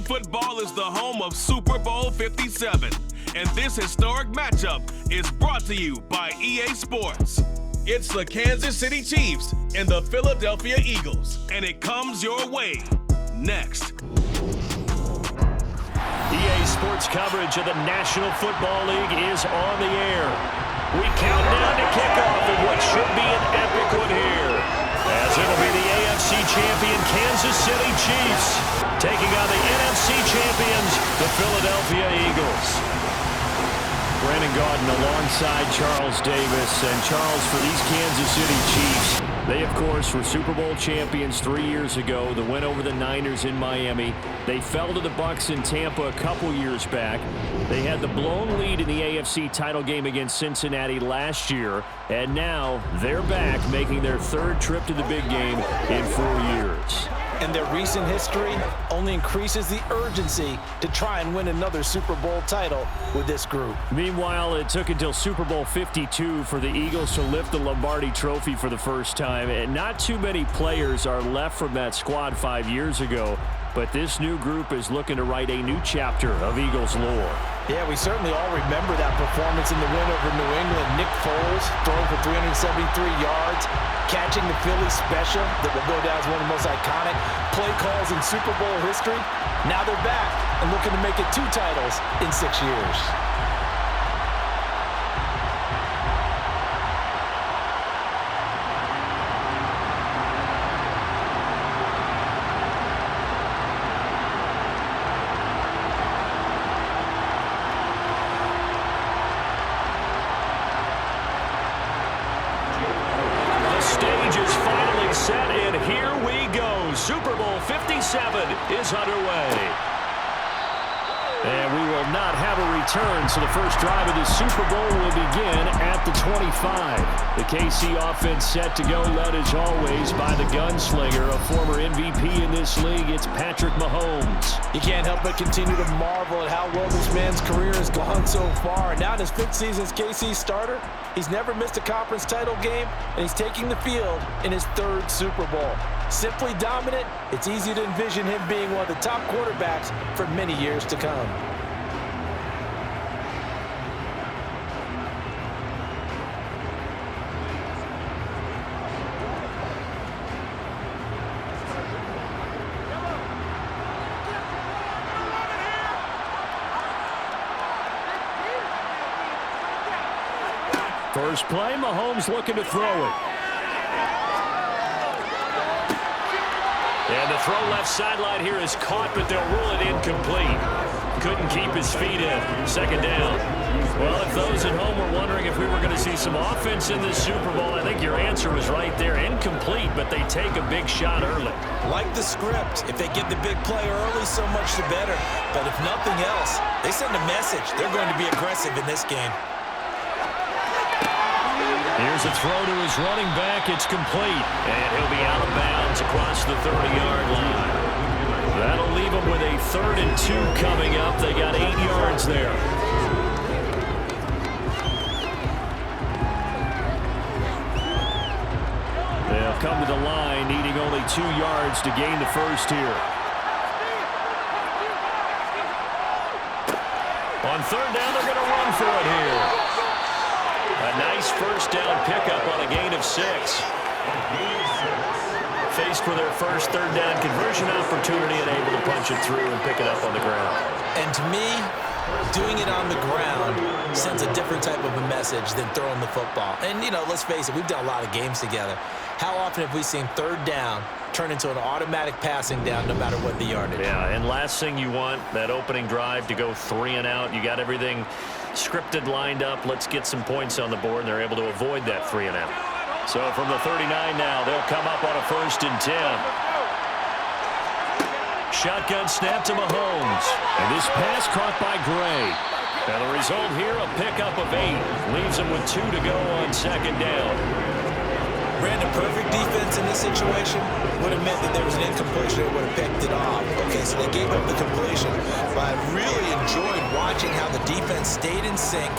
football is the home of Super Bowl 57, and this historic matchup is brought to you by EA Sports. It's the Kansas City Chiefs and the Philadelphia Eagles, and it comes your way next. EA Sports coverage of the National Football League is on the air. We count down to kickoff in what should be an epic one here, as it'll be the AFC champion Kansas City Chiefs taking on the NFC champions, the Philadelphia Eagles. Brandon Gaudin alongside Charles Davis. And Charles, for these Kansas City Chiefs, they, of course, were Super Bowl champions 3 years ago. The win over the Niners in Miami. They fell to the Bucs in Tampa a couple years back. They had the blown lead in the AFC title game against Cincinnati last year. And now they're back, making their third trip to the big game in 4 years. And their recent history only increases the urgency to try and win another Super Bowl title with this group. Meanwhile, it took until Super Bowl 52 for the Eagles to lift the Lombardi Trophy for the first time. And not too many players are left from that squad 5 years ago. But this new group is looking to write a new chapter of Eagles lore. Yeah, we certainly all remember that performance in the win over New England. Nick Foles throwing for 373 yards, catching the Philly special that will go down as one of the most iconic play calls in Super Bowl history. Now they're back and looking to make it 2 titles in 6 years. Super Bowl 57 is underway. And we will not have a return, so the first drive of the Super Bowl will begin at the 25. The KC offense set to go, led as always by the gunslinger, a former MVP in this league. It's Patrick Mahomes. You can't help but continue to marvel at how well this man's career has gone so far. And now in his 5th season as KC starter, he's never missed a conference title game, and he's taking the field in his 3rd Super Bowl. Simply dominant, it's easy to envision him being one of the top quarterbacks for many years to come. First play, Mahomes looking to throw it. And the throw left sideline here is caught, but they'll rule it incomplete. Couldn't keep his feet in. 2nd down. Well, if those at home were wondering if we were going to see some offense in this Super Bowl, I think your answer was right there. Incomplete, but they take a big shot early. Like the script, if they get the big play early, so much the better. But if nothing else, they send a message. They're going to be aggressive in this game. Here's a throw to his running back. It's complete. And he'll be out of bounds across the 30-yard line. That'll leave him with a 3rd and 2 coming up. They got 8 yards there. They'll come to the line, needing only 2 yards to gain the first here. On 3rd down, they're going to run for it here. A nice first down pickup on a gain of 6. Faced with their first 3rd down conversion opportunity and able to punch it through and pick it up on the ground. And to me, doing it on the ground sends a different type of a message than throwing the football. And, you know, let's face it, we've done a lot of games together. How often have we seen 3rd down turn into an automatic passing down no matter what the yardage? Yeah, and last thing you want, that opening drive to go 3 and out. You got everything scripted, lined up. Let's get some points on the board, and they're able to avoid that 3 and out. So from the 39 now, they'll come up on a 1st and 10. Shotgun snap to Mahomes. And this pass caught by Gray. Now the result here, a pickup of 8. Leaves him with 2 to go on 2nd down. Brandon, perfect defense in this situation would have meant that there was an incompletion. It would have picked it off. Okay, so they gave up the completion. But I really enjoyed watching how the defense stayed in sync,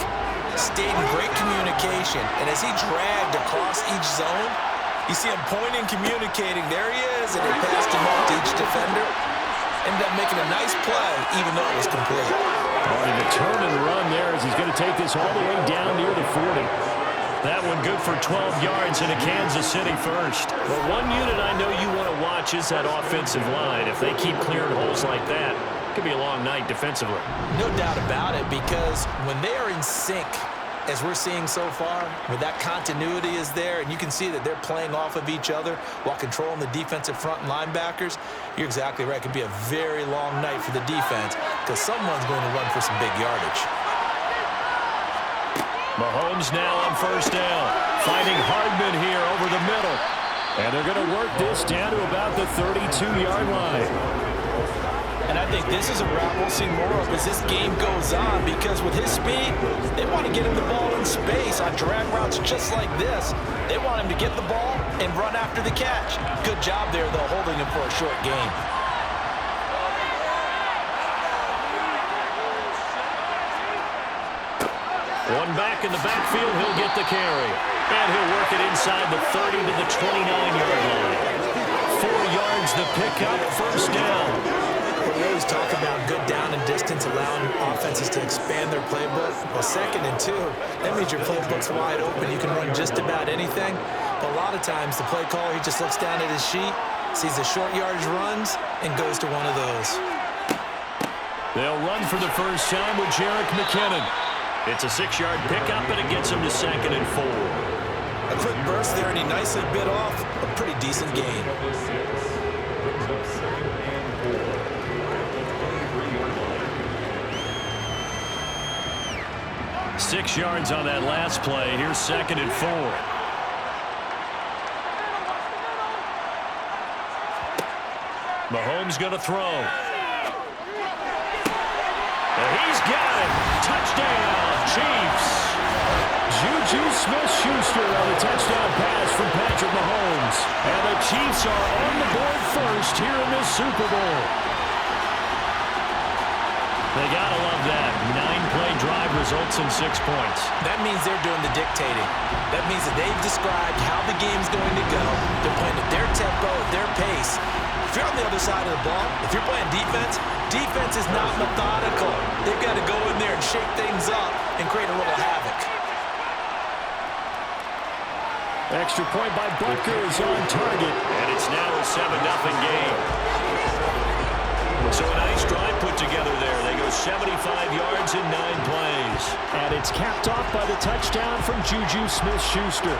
stayed in great communication. And as he dragged across each zone, you see him pointing, communicating. There he is, and he passed him off to each defender. Ended up making a nice play, even though it was complete. And a turn and run there as he's going to take this all the way down near the 40. That one good for 12 yards and a Kansas City first. Well, one unit I know you want to watch is that offensive line. If they keep clearing holes like that, it could be a long night defensively. No doubt about it, because when they are in sync, as we're seeing so far, where that continuity is there, and you can see that they're playing off of each other while controlling the defensive front and linebackers, you're exactly right. It could be a very long night for the defense because someone's going to run for some big yardage. Mahomes now on first down, fighting Hardman here over the middle. And they're going to work this down to about the 32-yard line. And I think this is a route we'll see more of as this game goes on, because with his speed, they want to get him the ball in space on drag routes just like this. They want him to get the ball and run after the catch. Good job there, though, holding him for a short gain. One back in the backfield, he'll get the carry. And he'll work it inside the 30 to the 29-yard line. 4 yards the pickup, first down. We always talk about good down and distance, allowing offenses to expand their playbook. Well, 2nd and 2, that means your playbook's wide open. You can run just about anything. But a lot of times, the play caller, he just looks down at his sheet, sees the short yardage runs, and goes to one of those. They'll run for the first time with Jerick McKinnon. It's a 6-yard pickup, and it gets him to 2nd and 4. A quick burst there, and he nicely bit off a pretty decent gain. 6 yards on that last play. Here's 2nd and 4. Mahomes going to throw. And he's got it. Touchdown, Chiefs. Juju Smith-Schuster on the touchdown pass from Patrick Mahomes. And the Chiefs are on the board first here in this Super Bowl. They got to love that. 9-play drive results in 6 points. That means they're doing the dictating. That means that they've described how the game's going to go. They're playing at their tempo, at their pace. If you're on the other side of the ball, if you're playing defense, defense is not methodical. They've got to go in there and shake things up and create a little havoc. Extra point by Butker is on target. And it's now a 7-0 game. So a nice drive put together there. They go 75 yards in 9 plays. And it's capped off by the touchdown from Juju Smith-Schuster.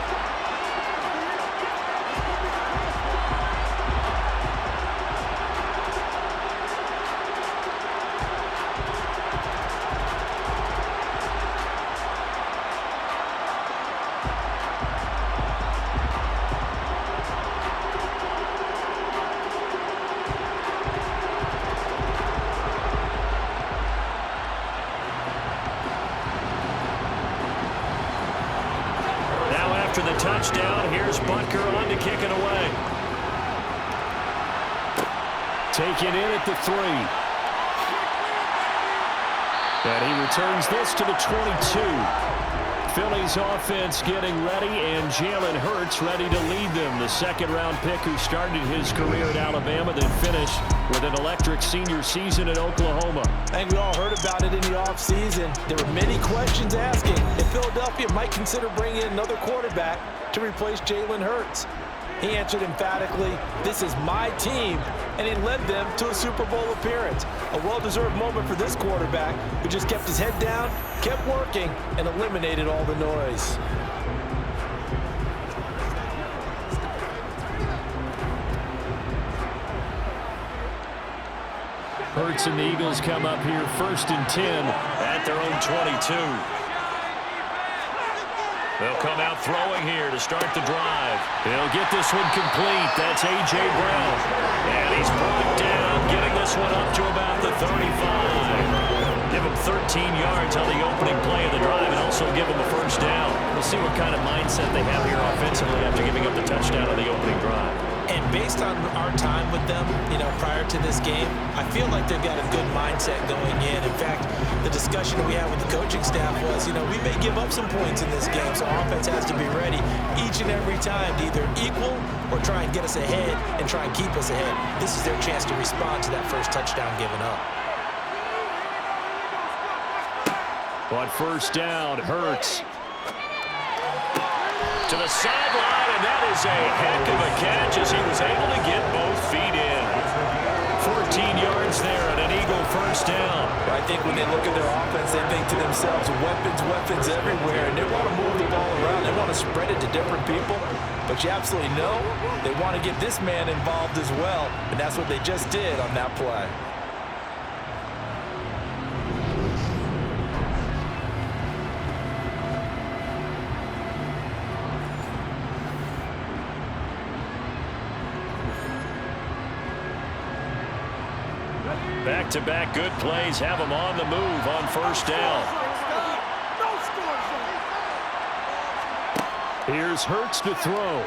After the touchdown, here's Butker on to kick it away. Taken in at the 3. And he returns this to the 22. Philly's offense getting ready, and Jalen Hurts ready to lead them. The 2nd-round pick who started his career at Alabama, then finished with an electric senior season at Oklahoma. I think we all heard about it in the offseason. There were many questions asking if Philadelphia might consider bringing in another quarterback to replace Jalen Hurts. He answered emphatically, "This is my team," and he led them to a Super Bowl appearance. A well-deserved moment for this quarterback who just kept his head down, kept working, and eliminated all the noise. Hurts and the Eagles come up here 1st and 10 at their own 22. They'll come out throwing here to start the drive. He'll get this one complete. That's A.J. Brown. And he's brought down, getting this one up to about the 35. Give him 13 yards on the opening play of the drive and also give him a first down. We'll see what kind of mindset they have here offensively after giving up the touchdown on the opening drive. And based on our time with them, prior to this game, I feel like they've got a good mindset going in. In fact, the discussion that we had with the coaching staff was, we may give up some points in this game, so offense has to be ready each and every time to either equal or try and get us ahead and try and keep us ahead. This is their chance to respond to that first touchdown given up. On first down, Hurts to the sideline, and that is a heck of a catch as he was able to get both feet in. 14 yards there and an Eagle first down. I think when they look at their offense, they think to themselves, weapons everywhere, and they want to move the ball around. They want to spread it to different people, but you absolutely know they want to get this man involved as well, and that's what they just did on that play. Back-to-back good plays have them on the move on first down. Here's Hurts to throw.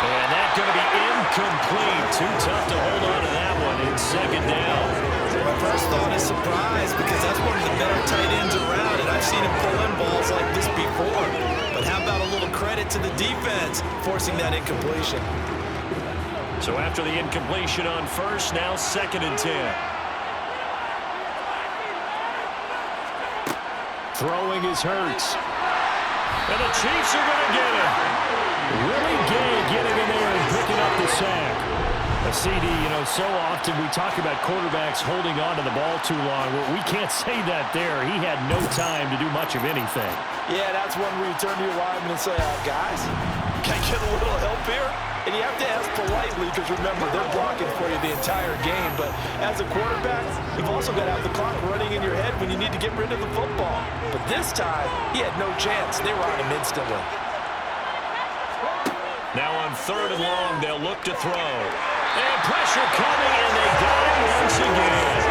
And that's going to be incomplete. Too tough to hold on to that one in second down. My first thought is surprise because that's one of the better tight ends around, and I've seen him pull in balls like this before. But how about a little credit to the defense forcing that incompletion? So after the incompletion on first, now 2nd and 10. Throwing is Hurts. And the Chiefs are going to get him. Willie Gay getting in there and picking up the sack. A CD, so often we talk about quarterbacks holding on to the ball too long. Well, we can't say that there. He had no time to do much of anything. Yeah, that's one where you turn to your lineman and say, guys, can I get a little help here? And you have to ask politely because, remember, they're blocking for you the entire game. But as a quarterback, you've also got to have the clock running in your head when you need to get rid of the football. But this time, he had no chance. They were on him instantly. Now on 3rd and long, they'll look to throw. And pressure coming, and they got him once again.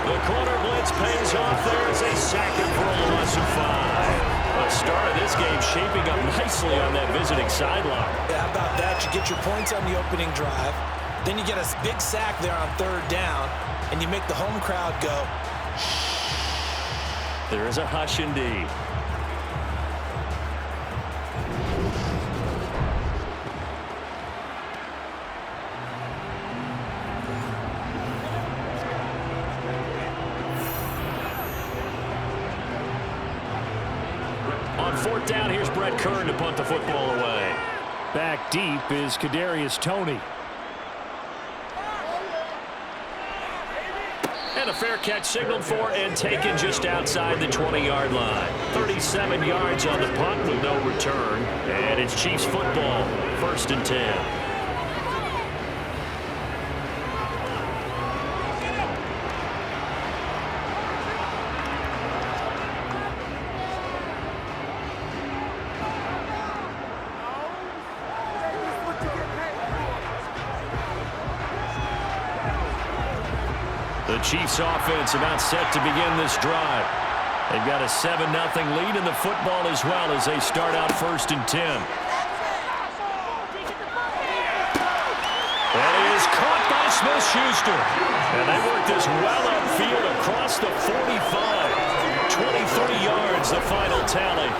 The corner blitz pays off there as they sack him for a loss of 5. The start of this game shaping up nicely on that visiting sideline. Yeah, how about that? You get your points on the opening drive, then you get a big sack there on 3rd down, and you make the home crowd go, shh. There is a hush indeed. On 4th down, here's Brett Kern to punt the football away. Back deep is Kadarius Toney. And a fair catch signaled for and taken just outside the 20-yard line. 37 yards on the punt with no return. And it's Chiefs football, 1st and 10. The Chiefs offense about set to begin this drive. They've got a 7-0 lead in the football as well as they start out 1st and 10. And he is caught by Smith-Schuster. And they work this well upfield across the 45. 23 yards, the final tally.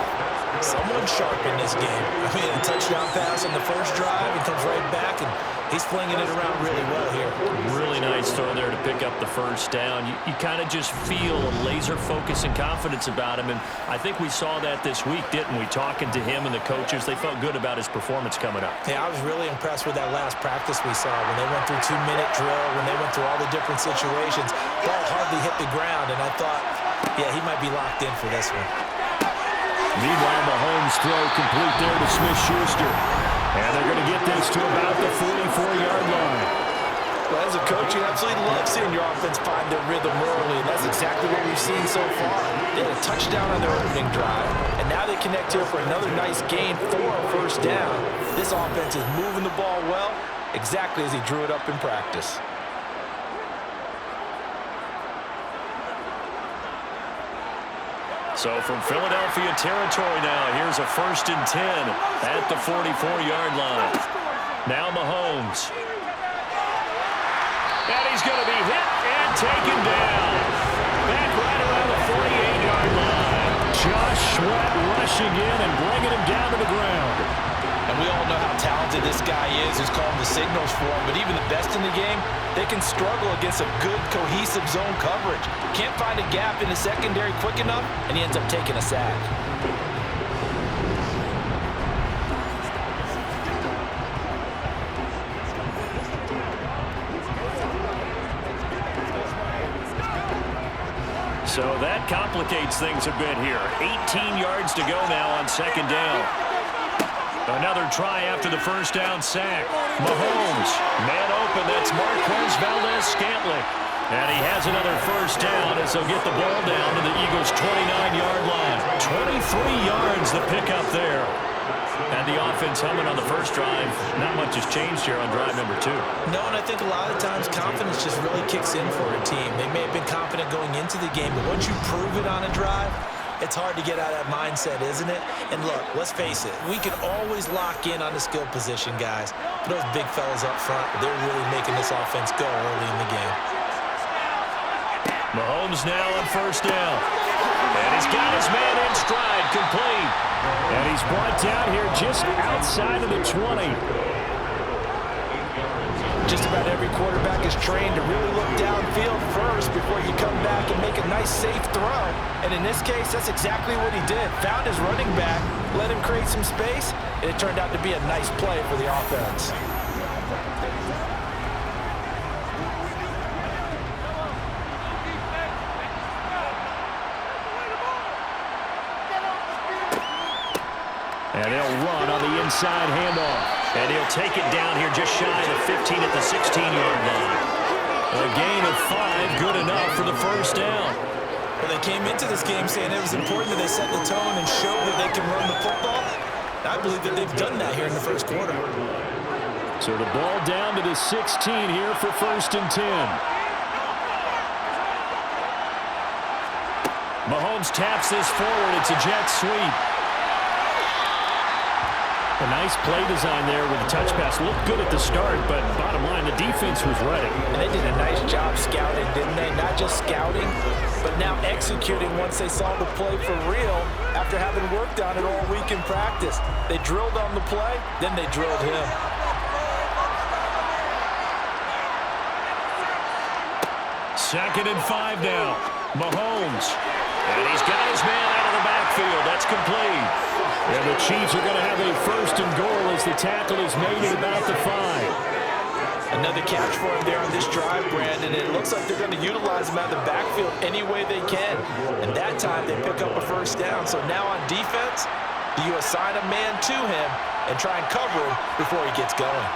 Someone sharp in this game. A touchdown pass on the first drive. He comes right back, and he's flinging it around really well here. Really nice throw there to pick up the first down. You kind of just feel a laser focus and confidence about him, and I think we saw that this week, didn't we? Talking to him and the coaches, they felt good about his performance coming up. Yeah, I was really impressed with that last practice we saw when they went through 2-minute drill, when they went through all the different situations. Ball hardly hit the ground, and I thought, yeah, he might be locked in for this one. Meanwhile, Mahomes' throw complete there to Smith-Schuster. And they're going to get this to about the 44-yard line. Well, as a coach, you absolutely love seeing your offense find their rhythm early, and that's exactly what we've seen so far. They had a touchdown on their opening drive, and now they connect here for another nice gain for a first down. This offense is moving the ball well, exactly as he drew it up in practice. So from Philadelphia territory now, here's a 1st and 10 at the 44-yard line. Now Mahomes. And he's going to be hit and taken down. Back right around the 48-yard line. Josh Sweat rushing in and bringing him down to the ground. And we all know how talented this guy is who's calling the signals for him, but even the best in the game, they can struggle against a good, cohesive zone coverage. Can't find a gap in the secondary quick enough, and he ends up taking a sack. So that complicates things a bit here. 18 yards to go now on 2nd down. Another try after the 1st down sack. Mahomes, man open, that's Marquez Valdez-Scantling. And he has another 1st down as they'll get the ball down to the Eagles' 29-yard line. 23 yards the pickup there. And the offense humming on the 1st drive. Not much has changed here on drive number 2. No, and I think a lot of times confidence just really kicks in for a team. They may have been confident going into the game, but once you prove it on a drive, it's hard to get out of that mindset, isn't it? And look, let's face it, we can always lock in on the skill position, guys. But those big fellas up front, they're really making this offense go early in the game. Mahomes now on 1st down. And he's got his man in stride, complete. And he's brought down here just outside of the 20. Just about every quarterback is trained to really look downfield first before you come back and make a nice, safe throw. And in this case, that's exactly what he did. Found his running back, let him create some space, and it turned out to be a nice play for the offense. And they'll run on the inside handoff. And he'll take it down here just shy of the 15 at the 16-yard line. A gain of 5, good enough for the 1st down. Well, they came into this game saying it was important that they set the tone and show that they can run the football. I believe that they've done that here in the 1st quarter. So the ball down to the 16 here for 1st and 10. Mahomes taps this forward. It's a jet sweep. A nice play design there with the touch pass. Looked good at the start, but bottom line, the defense was ready. And they did a nice job scouting, didn't they? Not just scouting, but now executing once they saw the play for real after having worked on it all week in practice. They drilled on the play, then they drilled him. Second and 5 now. Mahomes. And he's got his man out of the backfield. That's complete. And the Chiefs are going to have a 1st and goal as the tackle is made at about the 5. Another catch for him there on this drive, Brandon. It looks like they're going to utilize him out of the backfield any way they can. And that time they pick up a 1st down. So now on defense, do you assign a man to him and try and cover him before he gets going?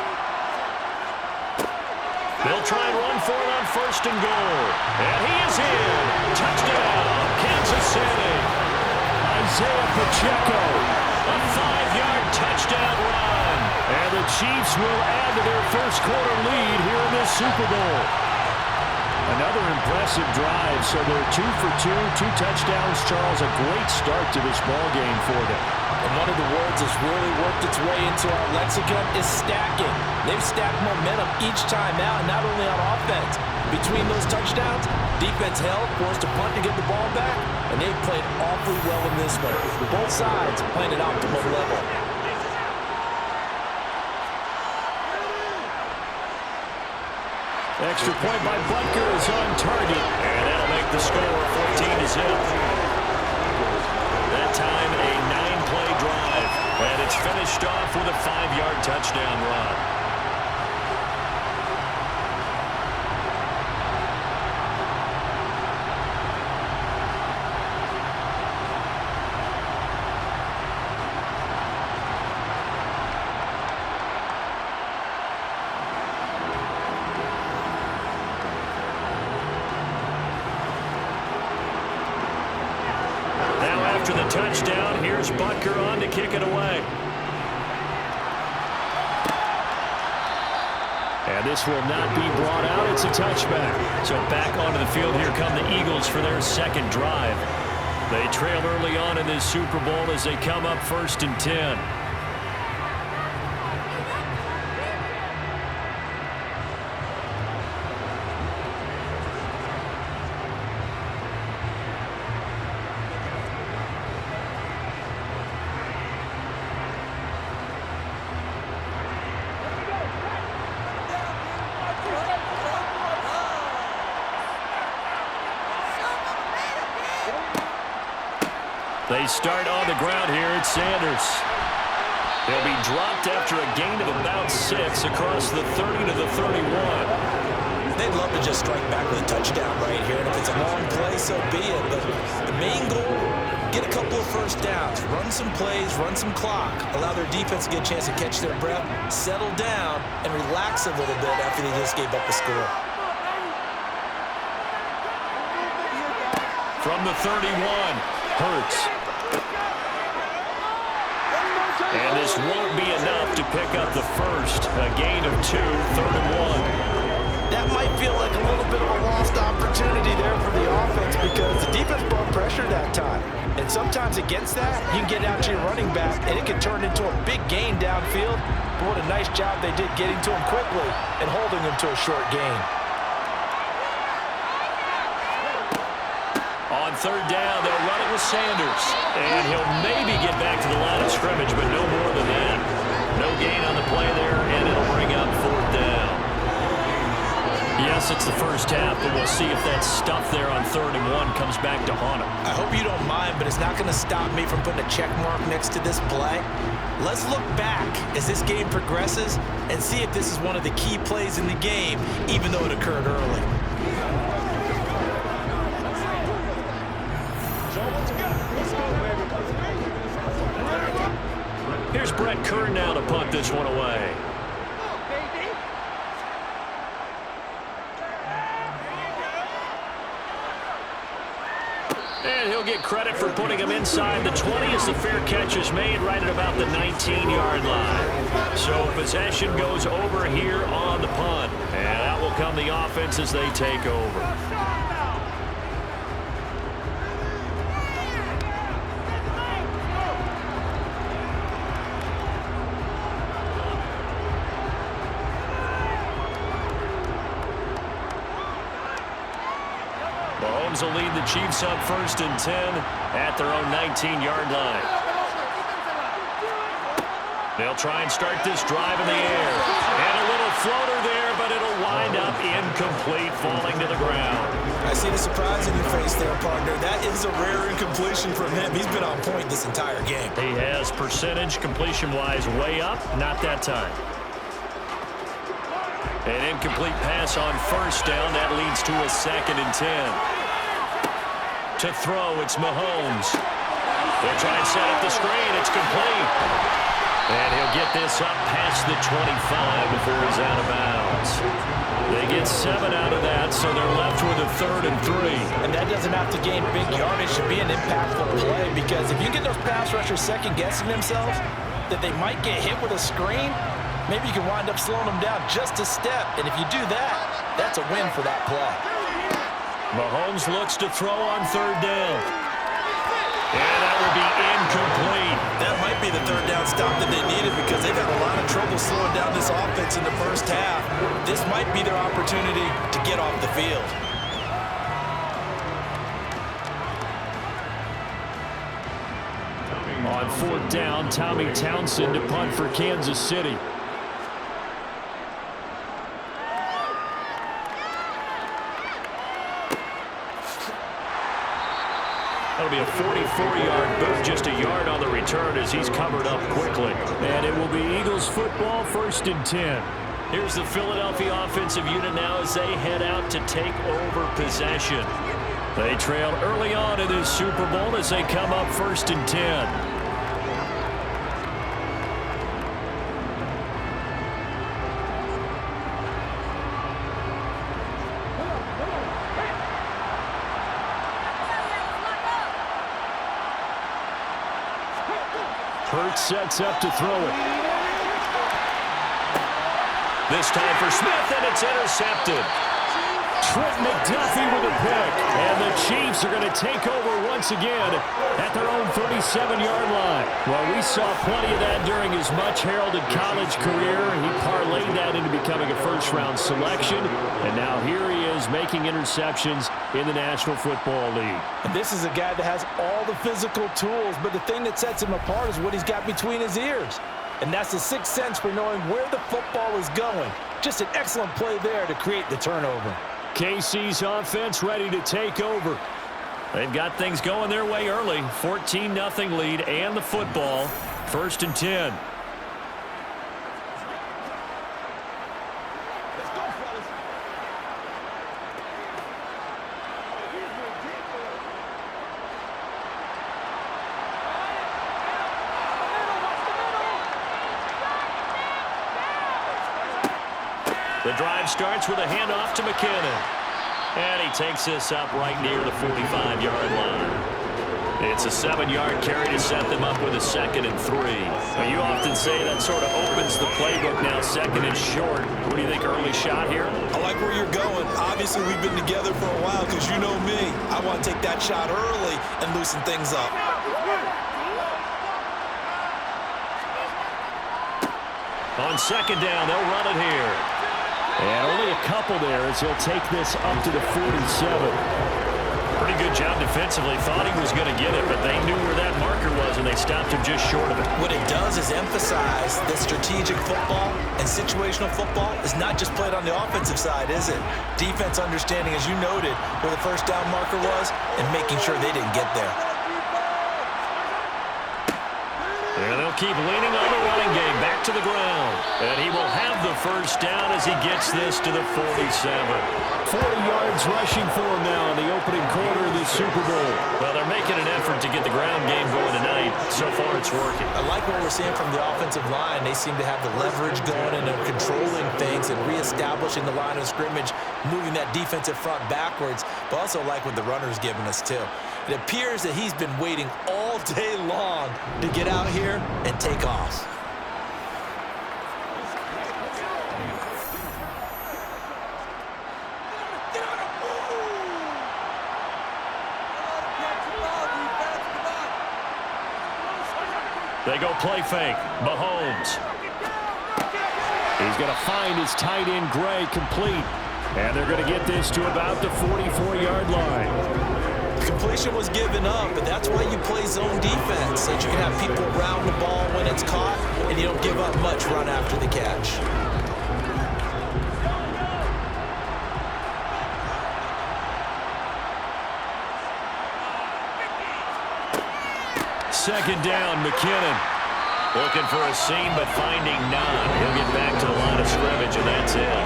They'll try and run for it on 1st and goal. And he is in. Touchdown, Kansas City. Isaiah Pacheco, a 5-yard touchdown run. And the Chiefs will add to their 1st quarter lead here in this Super Bowl. Another impressive drive, so they're 2 for 2, 2 touchdowns. Charles, a great start to this ball game for them. And one of the words that's really worked its way into our lexicon is stacking. They've stacked momentum each time out, not only on offense. Between those touchdowns, defense held, forced a punt to get the ball back, and they've played awfully well in this one. Both sides playing at optimal level. Extra point by Butker is on target, and that'll make the score 14-0. That time a 9-play drive, and it's finished off with a 5-yard touchdown run. After the touchdown, here's Butker on to kick it away. And this will not be brought out. It's a touchback. So back onto the field, here come the Eagles for their 2nd drive. They trail early on in this Super Bowl as they come up 1st and 10. They start on the ground here. It's Sanders. He'll be dropped after a gain of about 6 across the 30 to the 31. They'd love to just strike back with a touchdown right here. And if it's a long play, so be it. But the main goal, get a couple of first downs, run some plays, run some clock, allow their defense to get a chance to catch their breath, settle down, and relax a little bit after they just gave up a score. From the 31, Hurts. And this won't be enough to pick up the first. A gain of 2, 3rd and 1. That might feel like a little bit of a lost opportunity there for the offense because the defense brought pressure that time. And sometimes against that, you can get out to your running back, and it can turn into a big gain downfield. But what a nice job they did getting to him quickly and holding him to a short gain. On 3rd down, they'll run it with Sanders. And he'll maybe get back to the line of scrimmage, but no more than that. No gain on the play there, and it'll bring up 4th down. Yes, it's the first half, but we'll see if that stuff there on 3rd and 1 comes back to haunt him. I hope you don't mind, but it's not going to stop me from putting a check mark next to this play. Let's look back as this game progresses and see if this is one of the key plays in the game, even though it occurred early. Here's Brett Kern now to punt this one away. And he'll get credit for putting him inside the 20 as the fair catch is made right at about the 19-yard line. So possession goes over here on the punt. And out will come the offense as they take over. Mahomes will lead the Chiefs on 1st and 10 at their own 19-yard line. They'll try and start this drive in the air. And a little floater there, but it'll wind up incomplete, falling to the ground. I see the surprise in your face there, partner. That is a rare incompletion from him. He's been on point this entire game. He has percentage completion-wise way up, not that time. An incomplete pass on 1st down. That leads to a 2nd and 10. To throw, it's Mahomes. They'll try and set up the screen. It's complete. And he'll get this up past the 25 before he's out of bounds. They get 7 out of that, so they're left with a 3rd and 3. And that doesn't have to gain big yardage to be an impactful play, because if you get those pass rushers second-guessing themselves that they might get hit with a screen, maybe you can wind up slowing them down just a step. And if you do that, that's a win for that play. Mahomes looks to throw on 3rd down. And that will be incomplete. That might be the 3rd down stop that they needed, because they've had a lot of trouble slowing down this offense in the first half. This might be their opportunity to get off the field. On 4th down, Tommy Townsend to punt for Kansas City. That'll be a 44-yard boot, just a yard on the return as he's covered up quickly. And it will be Eagles football, 1st and 10. Here's the Philadelphia offensive unit now as they head out to take over possession. They trail early on in this Super Bowl as they come up 1st and 10. Hurts sets up to throw it. This time for Smith, and it's intercepted. Trent McDuffie with a pick. And the Chiefs are going to take over once again at their own 37-yard line. Well, we saw plenty of that during his much-heralded college career. He parlayed that into becoming a first-round selection. And now here he is making interceptions in the National Football League. And this is a guy that has all the physical tools, but the thing that sets him apart is what he's got between his ears. And that's the sixth sense for knowing where the football is going. Just an excellent play there to create the turnover. KC's offense ready to take over. They've got things going their way early. 14-0 lead and the football. 1st and 10. The drive starts with a handoff to McKinnon. And he takes this up right near the 45-yard line. It's a 7-yard carry to set them up with a 2nd and 3. Now, you often say that sort of opens the playbook now, 2nd and short. What do you think, early shot here? I like where you're going. Obviously, we've been together for a while because you know me. I want to take that shot early and loosen things up. On 2nd down, they'll run it here. And only a couple there as he'll take this up to the 47. Pretty good job defensively. Thought he was going to get it, but they knew where that marker was, and they stopped him just short of it. What it does is emphasize that strategic football and situational football is not just played on the offensive side, is it? Defense understanding, as you noted, where the first down marker was and making sure they didn't get there. And they'll keep leaning on the running game back to the ground. And he will have the first down as he gets this to the 47. 40 yards rushing for him now in the opening quarter of the Super Bowl. Well, they're making an effort to get the ground game going tonight. So far, it's working. I like what we're seeing from the offensive line. They seem to have the leverage going and they're controlling things and reestablishing the line of scrimmage, moving that defensive front backwards, but also like what the runner's giving us, too. It appears that he's been waiting all day long to get out here and take off. They go play fake. Mahomes. He's going to find his tight end, Gray, complete. And they're going to get this to about the 44-yard line. Completion was given up, but that's why you play zone defense, so that you can have people around the ball when it's caught, and you don't give up much run after the catch. Second down, McKinnon. Looking for a seam, but finding none. He'll get back to the line of scrimmage, and that's it.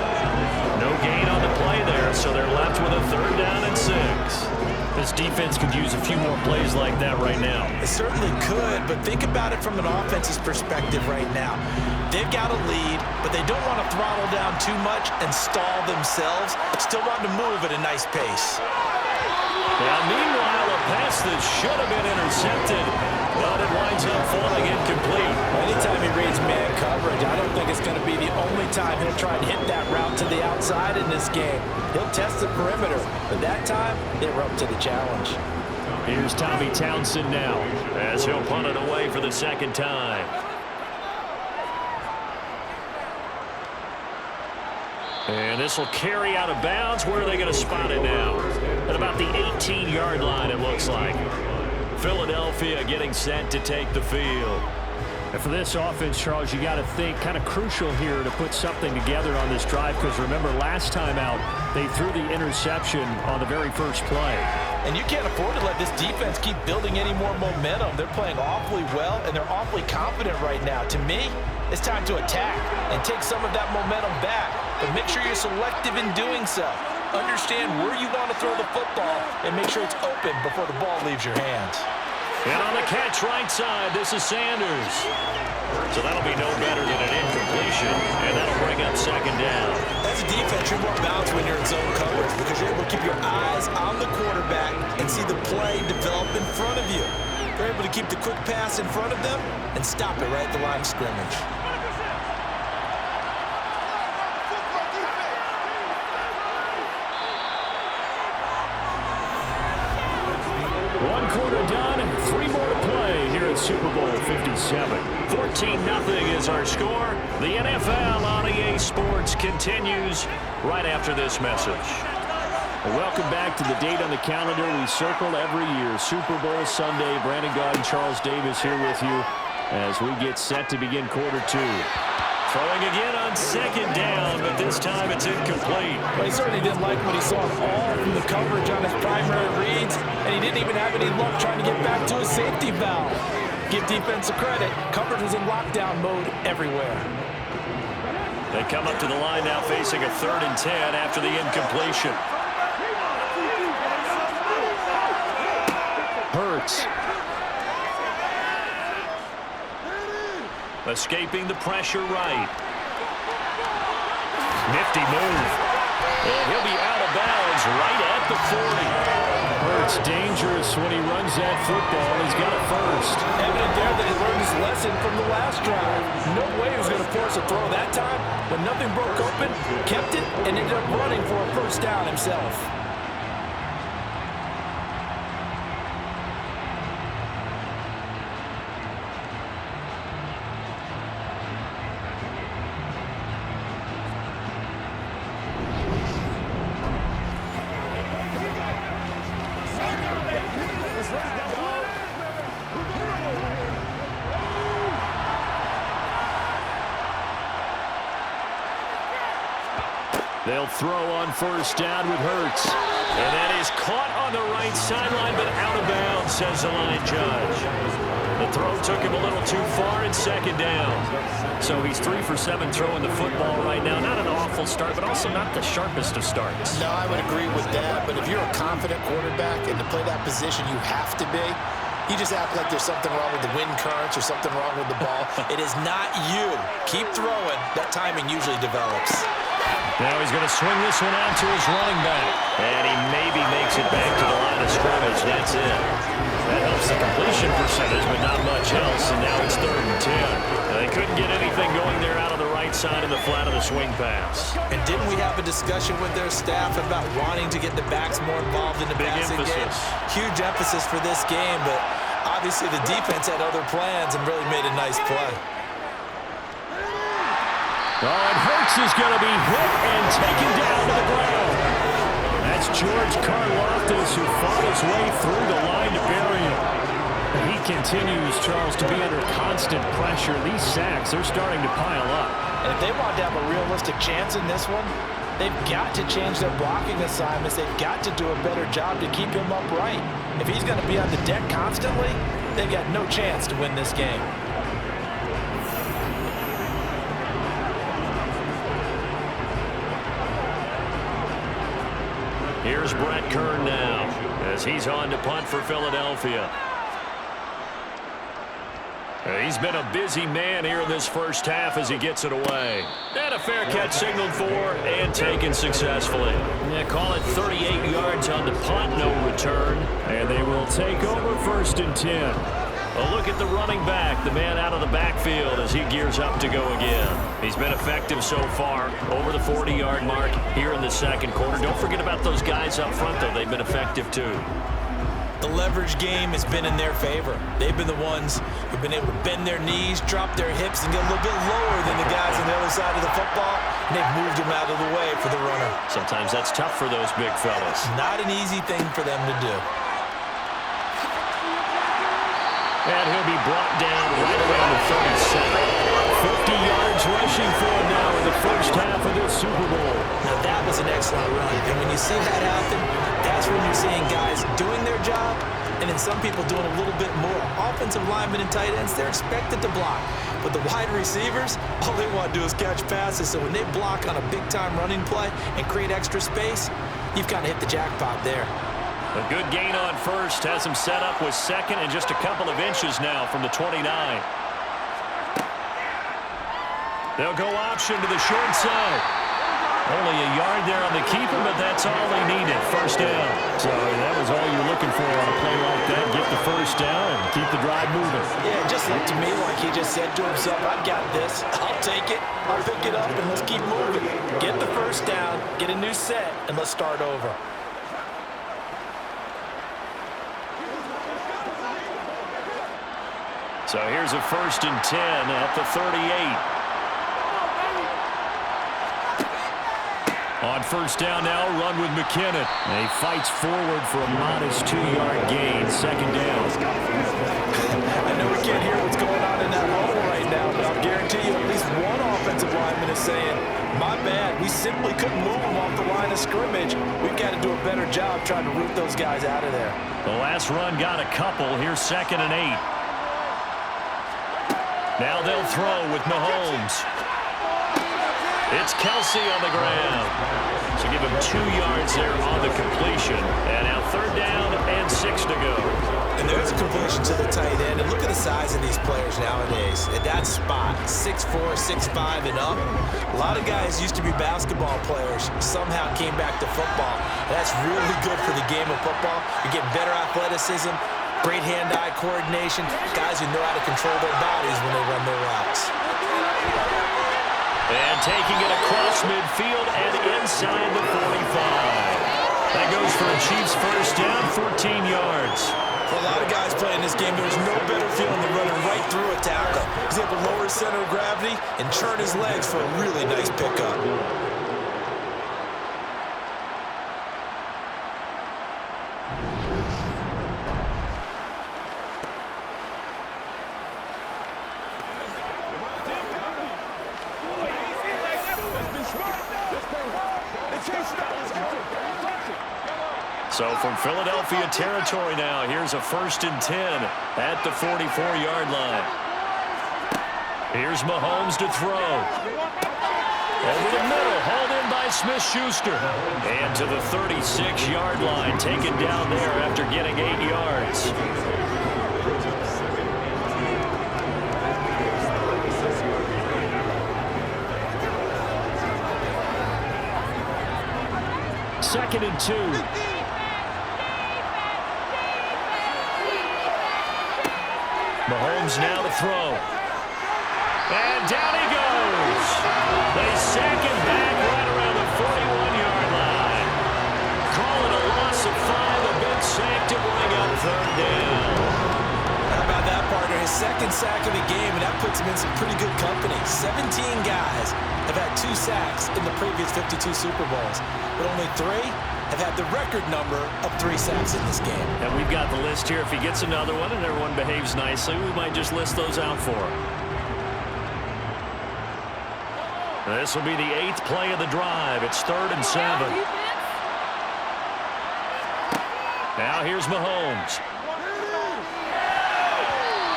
No gain on the play there, so they're left with a 3rd down and 6. This defense could use a few more plays like that right now. It certainly could, but think about it from an offense's perspective right now. They've got a lead, but they don't want to throttle down too much and stall themselves. Still want to move at a nice pace. Now, meanwhile, a pass that should have been intercepted, but it winds up falling incomplete. Anytime he reads man coverage, I don't think it's going to be the only time he'll try and hit that route to the outside in this game. He'll test the perimeter, but that time, they were up to the challenge. Here's Tommy Townsend now, as he'll punt it away for the 2nd time. And this will carry out of bounds. Where are they going to spot it now? At about the 18-yard line, it looks like. Philadelphia getting set to take the field. And for this offense, Charles, you got to think kind of crucial here to put something together on this drive, because remember, last time out, they threw the interception on the very first play. And you can't afford to let this defense keep building any more momentum. They're playing awfully well, and they're awfully confident right now. To me, it's time to attack and take some of that momentum back, but make sure you're selective in doing so. Understand where you want to throw the football and make sure it's open before the ball leaves your hands. And on the catch right side, this is Sanders. So that'll be no better than an incompletion, and that'll bring up 2nd down. As a defense, you're more balanced when you're in zone coverage because you're able to keep your eyes on the quarterback and see the play develop in front of you. They're able to keep the quick pass in front of them and stop it right at the line of scrimmage. are done. 3 more to play here at Super Bowl 57. 14-0 is our score. The NFL on EA Sports continues right after this message. Well, welcome back to the date on the calendar we circle every year. Super Bowl Sunday. Brandon Gaud and Charles Davis here with you as we get set to begin quarter 2. Throwing again on 2nd down, but this time it's incomplete. Well, he certainly didn't like what he saw all from the coverage on his primary reads, and he didn't even have any luck trying to get back to his safety valve. Give defense a credit. Coverage was in lockdown mode everywhere. They come up to the line now facing a 3rd and 10 after the incompletion. Hurts. Escaping the pressure right. Nifty move. And he'll be out of bounds right at the 40. Hurts dangerous when he runs that football. He's got it first. Evident there that he learned his lesson from the last drive. No way he was going to force a throw that time. When nothing broke open, kept it, and ended up running for a 1st down himself. They'll throw on 1st down with Hurts. And that is caught on the right sideline, but out of bounds, says the line judge. The throw took him a little too far in 2nd down. So he's 3 for 7 throwing the football right now. Not an awful start, but also not the sharpest of starts. No, I would agree with that. But if you're a confident quarterback and to play that position, you have to be. You just act like there's something wrong with the wind currents or something wrong with the ball. It is not you. Keep throwing. That timing usually develops. Now he's going to swing this one out to his running back. And he maybe makes it back to the line of scrimmage. That's it. That helps the completion percentage, but not much else. And now it's 3rd and 10. They couldn't get anything going there out of the right side of the flat of the swing pass. And didn't we have a discussion with their staff about wanting to get the backs more involved in the passing game? Huge emphasis for this game, but obviously the defense had other plans and really made a nice play. Oh, and Hurts is going to be hit and taken down to the ground. That's George Karlaftis who fought his way through the line to bury him. And he continues, Charles, to be under constant pressure. These sacks, they're starting to pile up. And if they want to have a realistic chance in this one, they've got to change their blocking assignments. They've got to do a better job to keep him upright. If he's going to be on the deck constantly, they've got no chance to win this game. Here's Brett Kern now as he's on to punt for Philadelphia. He's been a busy man here in this 1st half as he gets it away. And a fair catch signaled for and taken successfully. Yeah, call it 38 yards on the punt, no return. And they will take over 1st and 10. A look at the running back, the man out of the backfield as he gears up to go again. He's been effective so far, over the 40-yard mark here in the 2nd quarter. Don't forget about those guys up front, though. They've been effective, too. The leverage game has been in their favor. They've been the ones who've been able to bend their knees, drop their hips, and get a little bit lower than the guys on the other side of the football, and they've moved them out of the way for the runner. Sometimes that's tough for those big fellas. Not an easy thing for them to do. And he'll be brought down right around the 37. 50 yards rushing for him now in the 1st half of this Super Bowl. Now that was an excellent run. And when you see that happen, that's when you're seeing guys doing their job and then some people doing a little bit more. Offensive linemen and tight ends, they're expected to block. But the wide receivers, all they want to do is catch passes. So when they block on a big-time running play and create extra space, you've kind of hit the jackpot there. A good gain on 1st has him set up with 2nd and just a couple of inches now from the 29. They'll go option to the short side. Only a yard there on the keeper, but that's all they needed. 1st down. So that was all you're looking for on a play like that. Get the 1st down and keep the drive moving. Yeah, just looked to me like he just said to himself, I've got this. I'll take it. I'll pick it up, and let's keep moving. Get the 1st down, get a new set, and let's start over. So here's a 1st and 10 at the 38. On 1st down now, run with McKinnon. And he fights forward for a modest 2-yard gain. 2nd down. I know we can't hear what's going on in that huddle right now, but I'll guarantee you at least one offensive lineman is saying, my bad, we simply couldn't move them off the line of scrimmage. We've got to do a better job trying to root those guys out of there. The last run got a couple. Here's 2nd and 8. Now they'll throw with Mahomes. It's Kelsey on the ground. So give him 2 yards there on the completion. And now 3rd down and 6 to go. And there's a completion to the tight end. And look at the size of these players nowadays. At that spot, 6'4", 6'5", and up. A lot of guys used to be basketball players, somehow came back to football. That's really good for the game of football. You're getting better athleticism, great hand-eye coordination, guys who know how to control their bodies when they run their routes. And taking it across midfield and inside the 45. That goes for a Chiefs 1st down, 14 yards. For a lot of guys playing this game, there's no better feeling than running right through a tackle. He's able to lower his center of gravity and turn his legs for a really nice pickup. So from Philadelphia territory now, here's a 1st and 10 at the 44-yard line. Here's Mahomes to throw. Over the middle, hauled in by Smith-Schuster. And to the 36-yard line, taken down there after getting 8 yards. Second and 2. Mahomes now to throw. And down he goes. They sack him back right around the 41-yard line. Call it a loss of 5. A big sack to bring up 3rd down. How about that, partner? His 2nd sack of the game, and that puts him in some pretty good company. 17 guys have had 2 sacks in the previous 52 Super Bowls, but only 3 have had the record number of 3 sacks in this game. And we've got the list here. If he gets another one and everyone behaves nicely, we might just list those out for him. This will be the 8th play of the drive. It's 3rd and 7. Now here's Mahomes.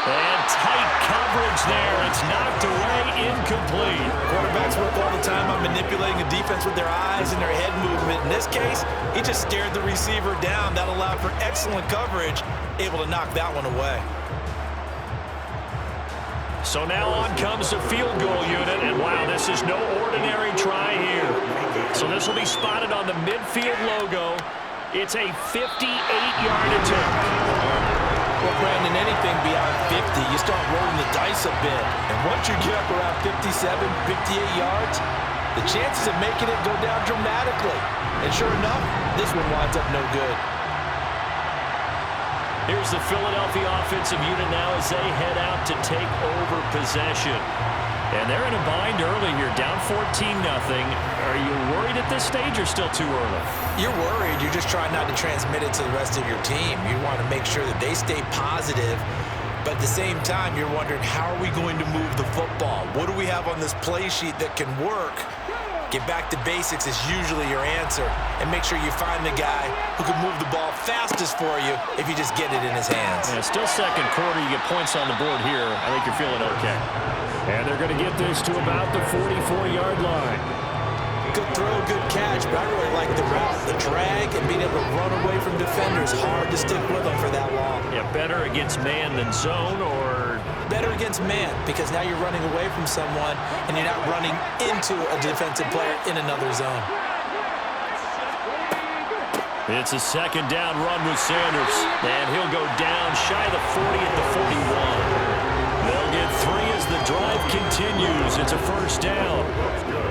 And tight coverage there. It's knocked away, incomplete. Quarterbacks work all the time on manipulating the defense with their eyes and their head movement. In this case, he just stared the receiver down. That allowed for excellent coverage, able to knock that one away. So now on comes the field goal unit, and wow, this is no ordinary try here. So this will be spotted on the midfield logo. It's a 58-yard attempt. Well, Brandon, anything beyond 50, you start rolling the dice a bit. And once you get up around 57, 58 yards, the chances of making it go down dramatically. And sure enough, this one winds up no good. Here's the Philadelphia offensive unit now as they head out to take over possession. And they're in a bind early here, down 14-0. Are you worried at this stage or still too early? You're worried. You're just trying not to transmit it to the rest of your team. You want to make sure that they stay positive, but at the same time, you're wondering, how are we going to move the football? What do we have on this play sheet that can work? Get back to basics is usually your answer, and make sure you find the guy who can move the ball fastest for you if you just get it in his hands. Yeah, still 2nd quarter. You get points on the board here. I think you're feeling okay. And they're going to get this to about the 44-yard line. Good throw, good catch, but I really like the route, the drag, and being able to run away from defenders. Hard to stick with them for that long. Yeah, better against man than zone, or better against man, because now you're running away from someone and you're not running into a defensive player in another zone. It's a 2nd down run with Sanders, and he'll go down shy of the 40 at the 41. They'll get 3 as the drive continues. It's a 1st down.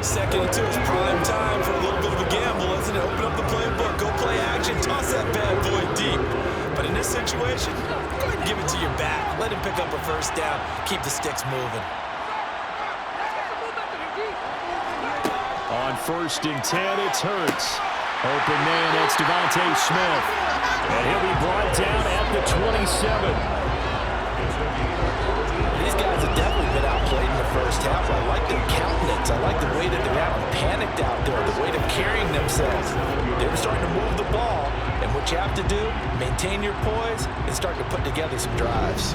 2nd and 2 is prime time for a little bit of a gamble, isn't it? Open up the playbook, go play action, toss that bad boy deep. But in this situation, go ahead and give it to your back. Let him pick up a first down. Keep the sticks moving. On 1st and 10, it's Hurts. Open man, that's Devontae Smith. And he'll be brought down at the 27. These guys have definitely been outplayed in the first half. I like their countenance. I like the way that they haven't panicked out there, the way they're carrying themselves. They're starting to move the ball. And what you have to do, maintain your poise and start to put together some drives.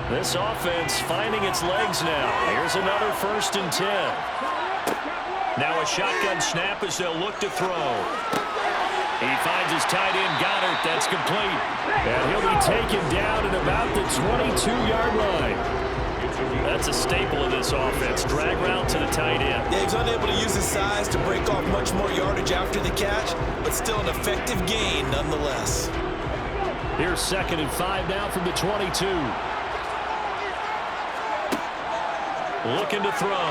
This offense finding its legs now. Here's another 1st and 10. Now a shotgun snap as they'll look to throw. He finds his tight end, Goddard. That's complete. And he'll be taken down at about the 22-yard line. That's a staple of this offense. Drag route to the tight end. Yeah, he's unable to use his size to break off much more yardage after the catch, but still an effective gain nonetheless. Here's 2nd and 5 now from the 22. Looking to throw.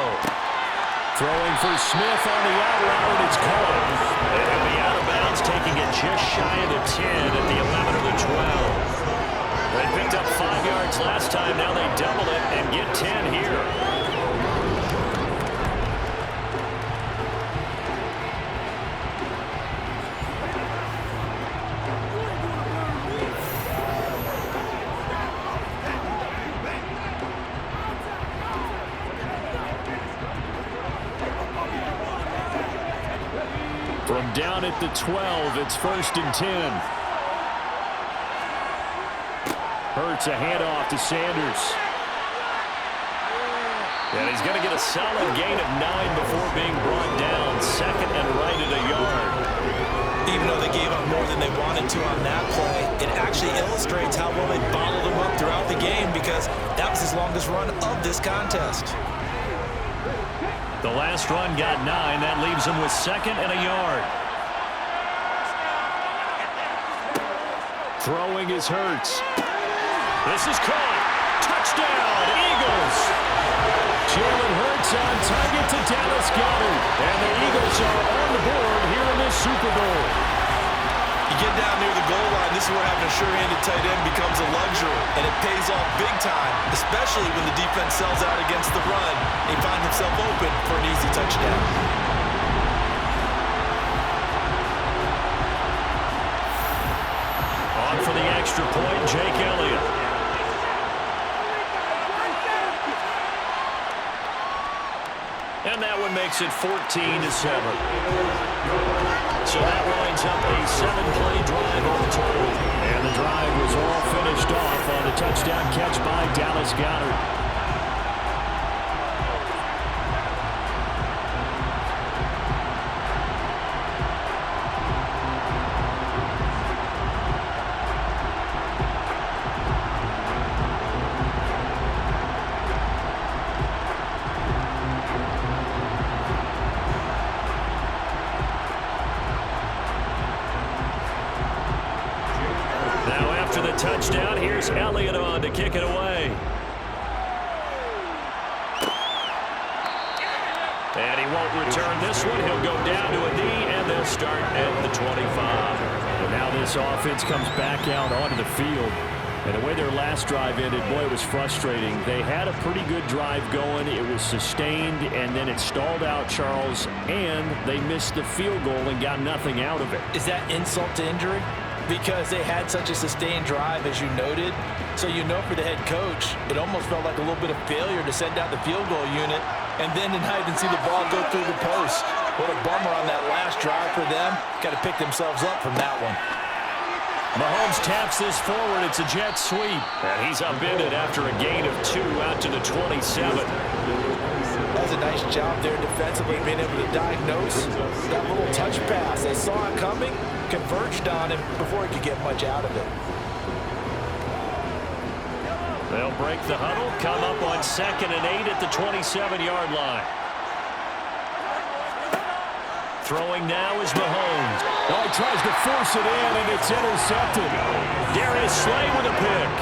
Throwing for Smith on the out route, and it's caught. And he'll be out of bounds, taking it just shy of the 10 at the 11 or the 12. They picked up 5 yards last time. Now they double it and get 10 here. From down at the 12, it's 1st and 10. Hurts a handoff to Sanders. And he's going to get a solid gain of 9 before being brought down. 2nd and right at a yard. Even though they gave up more than they wanted to on that play, it actually illustrates how well they bottled them up throughout the game because that was his longest run of this contest. The last run got 9. That leaves him with 2nd and a yard. Throwing is Hurts. This is caught. Touchdown, Eagles. Jalen Hurts on target to Dallas Goedert. And the Eagles are on the board here in this Super Bowl. You get down near the goal line, this is where having a sure-handed tight end becomes a luxury, and it pays off big time, especially when the defense sells out against the run and he finds himself open for an easy touchdown. On for the extra point, Jake Elliott. And that one makes it 14-7. So that lines up a 7-play drive on the total. And the drive was all finished off on a touchdown catch by Dallas Goedert. Touchdown. Here's Elliott on to kick it away. And he won't return this one. He'll go down to a knee, and they'll start at the 25. And now this offense comes back out onto the field. And the way their last drive ended, boy, it was frustrating. They had a pretty good drive going. It was sustained, and then it stalled out, Charles, and they missed the field goal and got nothing out of it. Is that insult to injury? Because they had such a sustained drive, as you noted. So you know for the head coach, it almost felt like a little bit of failure to send out the field goal unit and then to not even see the ball go through the post. What a bummer on that last drive for them. Got to pick themselves up from that one. Mahomes taps this forward. It's a jet sweep. And he's upended after a gain of 2 out to the 27. That's a nice job there defensively, being able to diagnose that little touch pass. They saw it coming, converged on him before he could get much out of it. They'll break the huddle, come up on 2nd and 8 at the 27-yard line. Throwing now is Mahomes. Oh, he tries to force it in, and it's intercepted. Darius Slay with a pick.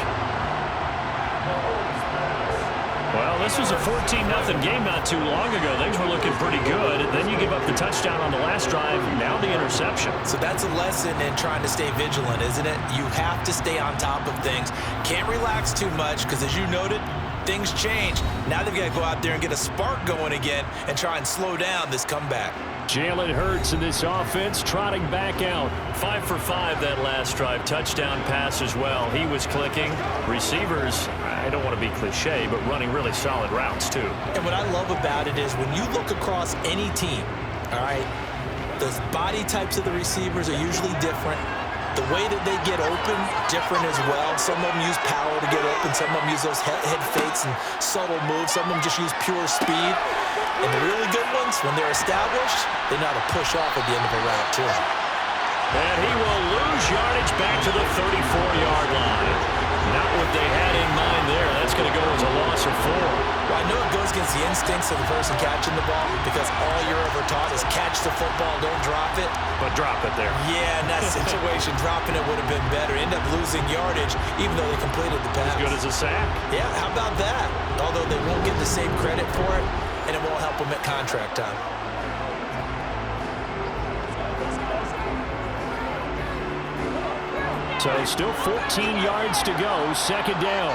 Well, this was a 14-0 game not too long ago. Things were looking pretty good. Then you give up the touchdown on the last drive. Now the interception. So that's a lesson in trying to stay vigilant, isn't it? You have to stay on top of things. Can't relax too much because, as you noted, things change. Now they've got to go out there and get a spark going again and try and slow down this comeback. Jalen Hurts in this offense trotting back out. 5 for 5 that last drive. Touchdown pass as well. He was clicking. Receivers, I don't want to be cliche, but running really solid routes too. And what I love about it is when you look across any team, all right, the body types of the receivers are usually different. The way that they get open, different as well. Some of them use power to get open. Some of them use those head fakes and subtle moves. Some of them just use pure speed. And the really good ones, when they're established, they know how to push off at the end of a route, too. And he will lose yardage back to the 34-yard line. Not what they had in mind there. That's going to go as a loss of 4. Well, I know it goes against the instincts of the person catching the ball because all you're ever taught is catch the football, don't drop it. But drop it there. Yeah, in that situation, dropping it would have been better. End up losing yardage, even though they completed the pass. As good as a sack. Yeah, how about that? Although they won't get the same credit for it, and it won't help them at contract time. So still 14 yards to go. Second down.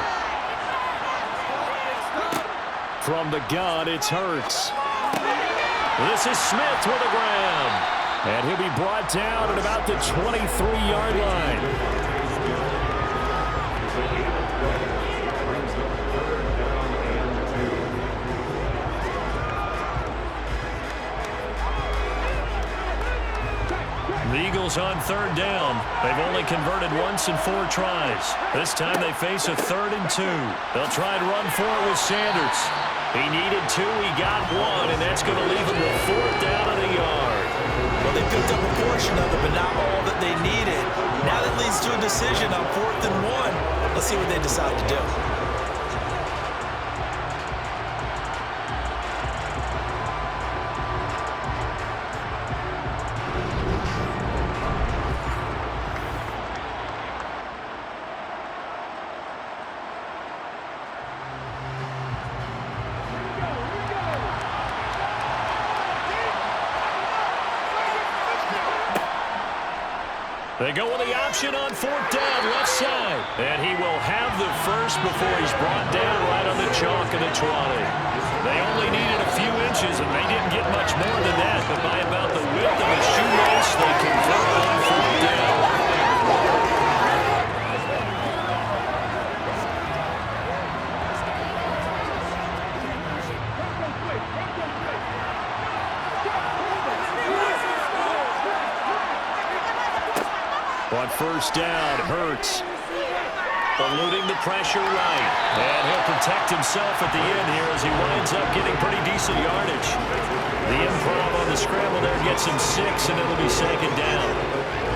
From the gun, it's Hurts. This is Smith with a grab. And he'll be brought down at about the 23-yard line. The Eagles on third down. They've only converted once in 4 tries. This time they face a 3rd and 2. They'll try and run for it with Sanders. He needed 2, he got 1, and that's going to leave him with 4th down and a yard. Well, they picked up a portion of it, but not all that they needed. Now that leads to a decision on 4th and 1. Let's see what they decide to do. They go with the option on 4th down, left side. And he will have the first before he's brought down right on the chalk of the 20. They only needed a few inches, and they didn't get much more than that. But by about the width of a shoelace, they convert on 4th down. On first down, Hurts eluding the pressure right. And he'll protect himself at the end here as he winds up getting pretty decent yardage. The improv on the scramble there gets him 6, and it'll be 2nd down.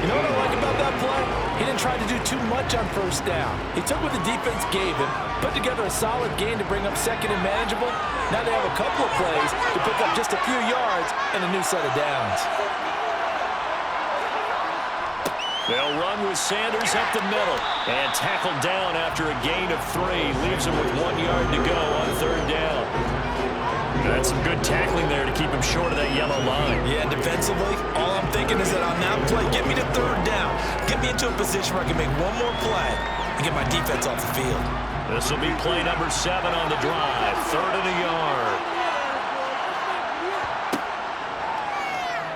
You know what I like about that play? He didn't try to do too much on first down. He took what the defense gave him, put together a solid gain to bring up 2nd and manageable. Now they have a couple of plays to pick up just a few yards and a new set of downs. They'll run with Sanders up the middle and tackled down after a gain of 3. Leaves him with 1 yard to go on 3rd down. That's some good tackling there to keep him short of that yellow line. Yeah, defensively, all I'm thinking is that on that play, get me to 3rd down. Get me into a position where I can make one more play and get my defense off the field. This will be play number 7 on the drive. 3rd and a yard.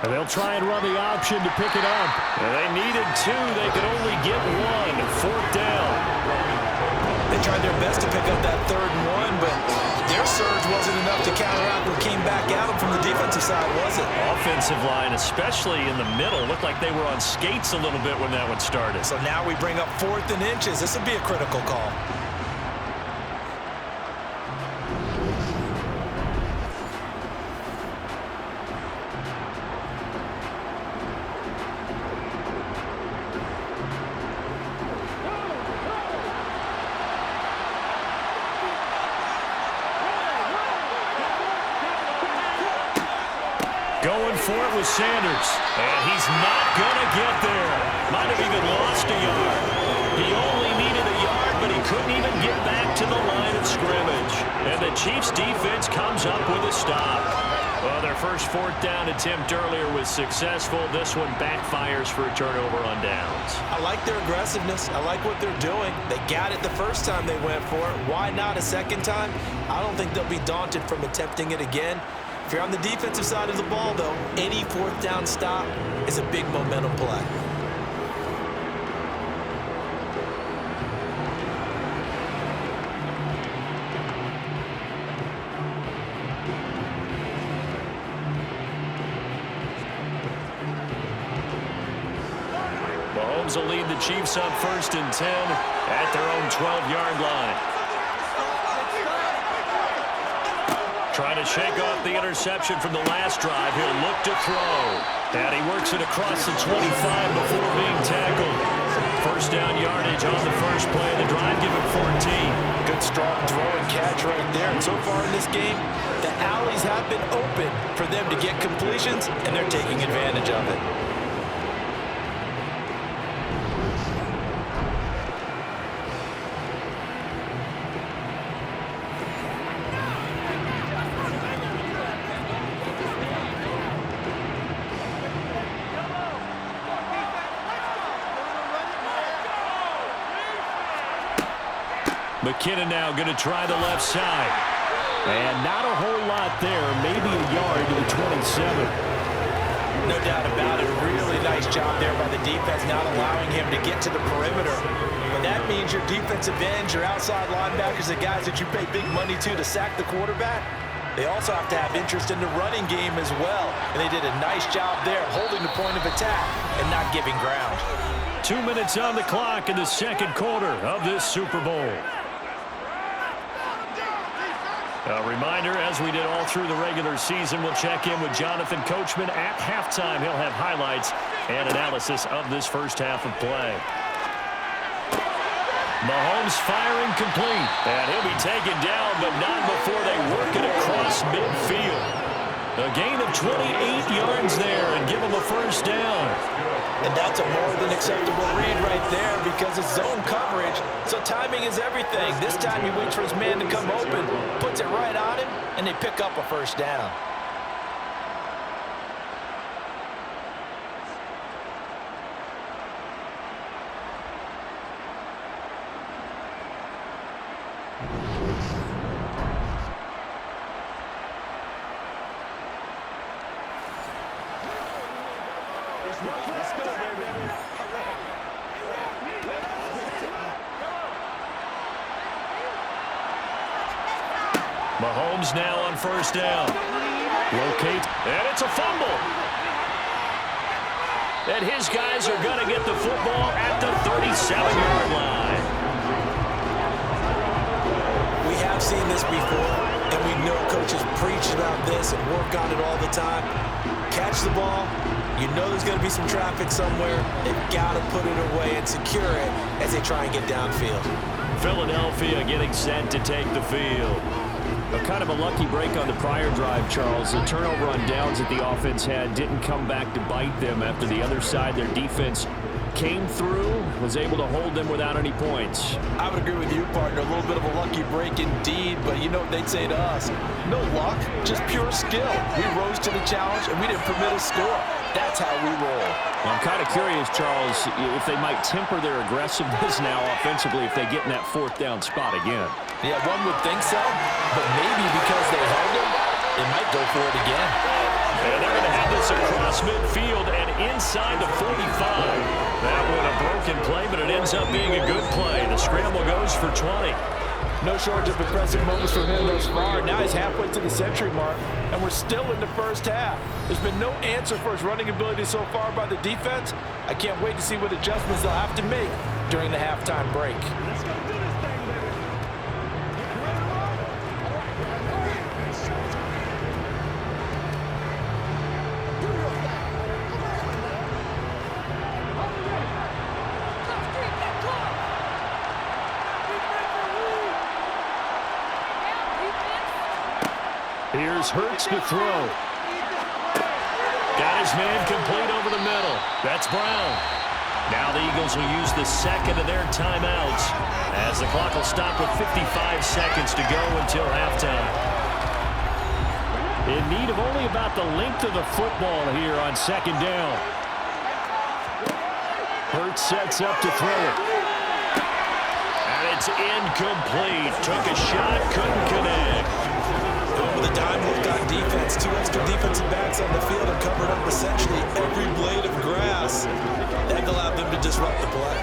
And they'll try and run the option to pick it up. And they needed 2. They could only get 1. 4th down. They tried their best to pick up that 3rd and 1, but their surge wasn't enough to counteract what came back at them from the defensive side, was it? Offensive line, especially in the middle, looked like they were on skates a little bit when that one started. So now we bring up 4th and inches. This would be a critical call. Going for it with Sanders. And he's not going to get there. Might have even lost a yard. He only needed a yard, but he couldn't even get back to the line of scrimmage. And the Chiefs defense comes up with a stop. Well, their first fourth down attempt earlier was successful. This one backfires for a turnover on downs. I like their aggressiveness. I like what they're doing. They got it the first time they went for it. Why not a second time? I don't think they'll be daunted from attempting it again. If you're on the defensive side of the ball, though, any fourth down stop is a big momentum play. Mahomes will lead the Chiefs up 1st and 10 at their own 12-yard line. Trying to shake off the interception from the last drive. He'll look to throw. And he works it across the 25 before being tackled. First down yardage on the first play of the drive. Give him 14. Good strong throw and catch right there. And so far in this game, the alleys have been open for them to get completions, and they're taking advantage of it. McKinnon now going to try the left side. And not a whole lot there. Maybe a yard to the 27. No doubt about it. Really nice job there by the defense, not allowing him to get to the perimeter. But that means your defensive ends, your outside linebackers, the guys that you pay big money to sack the quarterback, they also have to have interest in the running game as well. And they did a nice job there, holding the point of attack and not giving ground. 2 minutes on the clock in the second quarter of this Super Bowl. A reminder, as we did all through the regular season, we'll check in with Jonathan Coachman at halftime. He'll have highlights and analysis of this first half of play. Mahomes firing complete. And he'll be taken down, but not before they work it across midfield. A gain of 28 yards there and give him a first down. And that's a more than acceptable read right there because it's zone coverage, so timing is everything. This time he waits for his man to come open, puts it right on him, and they pick up a first down. Mahomes now on first down. Locate, and it's a fumble. And his guys are going to get the football at the 37-yard line. We have seen this before, and we know coaches preach about this and work on it all the time. Catch the ball. You know there's going to be some traffic somewhere. They've got to put it away and secure it as they try and get downfield. Philadelphia getting set to take the field. A kind of a lucky break on the prior drive, Charles. The turnover on downs that the offense had didn't come back to bite them after the other side. Their defense came through, was able to hold them without any points. I would agree with you, partner. A little bit of a lucky break indeed, but you know what they'd say to us? No luck, just pure skill. We rose to the challenge, and we didn't permit a score. That's how we roll. Well, I'm kind of curious, Charles, if they might temper their aggressiveness now offensively if they get in that fourth down spot again. Yeah, one would think so, but maybe because they held him, they might go for it again. And they're going to have this across midfield and inside the 45. That one a broken play, but it ends up being a good play. The scramble goes for 20. No shortage of impressive moments from him thus far. Now he's halfway to the century mark, and we're still in the first half. There's been no answer for his running ability so far by the defense. I can't wait to see what adjustments they'll have to make during the halftime break. Here's Hurts to throw. Got his man complete over the middle. That's Brown. Now the Eagles will use the second of their timeouts as the clock will stop with 55 seconds to go until halftime. In need of only about the length of the football here on second down. Hurts sets up to throw it. And it's incomplete. Took a shot, couldn't connect. With a dime look on defense, 2 extra defensive backs on the field and covered up essentially every blade of grass. That allowed them to disrupt the play.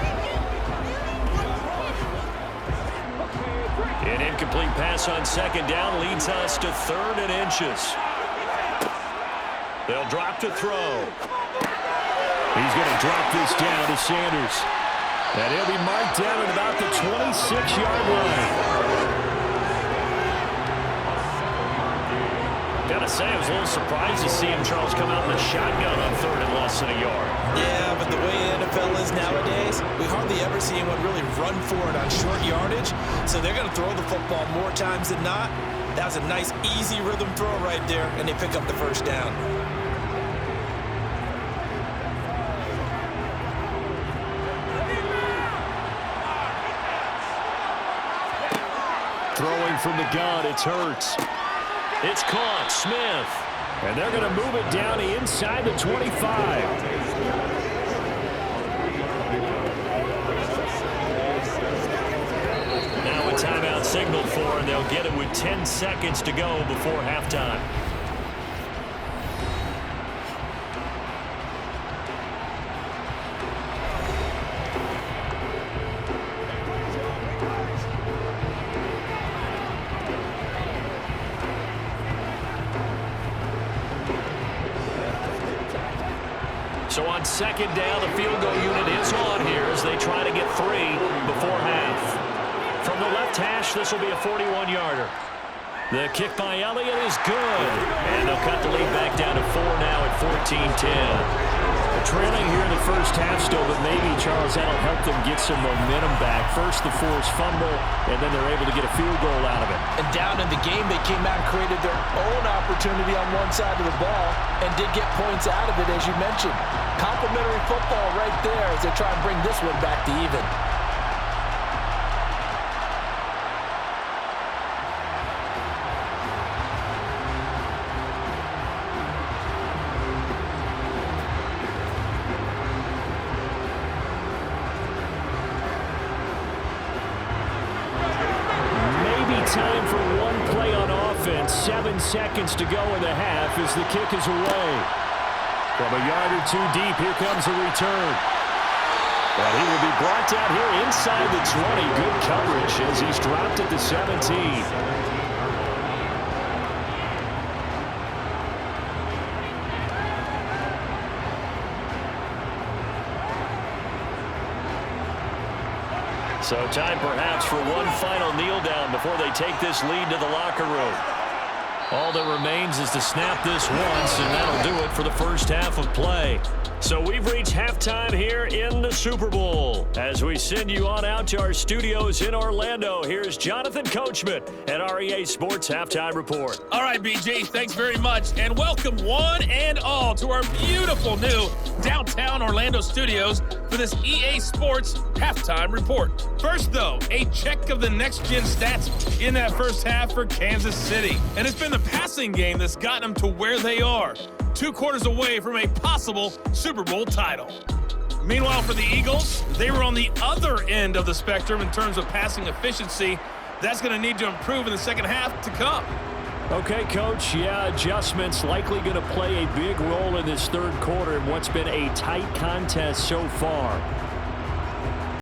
An incomplete pass on second down leads us to 3rd and inches. They'll drop to throw. He's going to drop this down to Sanders. And he'll be marked down at about the 26-yard line. Gotta say, I was a little surprised to see him, Charles, come out in the shotgun on 3rd and less than a yard. Yeah, but the way the NFL is nowadays, we hardly ever see anyone really run for it on short yardage. So they're going to throw the football more times than not. That was a nice, easy rhythm throw right there, and they pick up the first down. Throwing from the gun, it's Hurts. It's caught, Smith. And they're going to move it down inside the 25. Now a timeout signaled for, and they'll get it with 10 seconds to go before halftime. So on second down, the field goal unit is on here as they try to get 3 before half. From the left hash, this will be a 41-yarder. The kick by Elliott is good. And they'll cut the lead back down to 4 now at 14-10. Trailing here in the first half still, but maybe, Charles, that'll help them get some momentum back. First, the forced fumble, and then they're able to get a field goal out of it. And down in the game, they came out and created their own opportunity on one side of the ball and did get points out of it, as you mentioned. Complimentary football right there as they try and bring this one back to even. Time for one play on offense. 7 seconds to go in the half as the kick is away. From a yard or 2 deep, here comes a return. But he will be brought down here inside the 20. Good coverage as he's dropped at the 17. So time perhaps for one final kneel down before they take this lead to the locker room. All that remains is to snap this once, and that'll do it for the first half of play. So we've reached halftime here in the Super Bowl. As we send you on out to our studios in Orlando, here's Jonathan Coachman at our EA Sports Halftime Report. All right, BJ, thanks very much, and welcome one and all to our beautiful new downtown Orlando studios for this EA Sports Halftime Report. First, though, a check of the next-gen stats in that first half for Kansas City. And it's been the passing game that's gotten them to where they are, 2 quarters away from a possible Super Bowl title. Meanwhile, for the Eagles, they were on the other end of the spectrum in terms of passing efficiency. That's going to need to improve in the second half to come. Okay, Coach, yeah, adjustments likely going to play a big role in this third quarter in what's been a tight contest so far.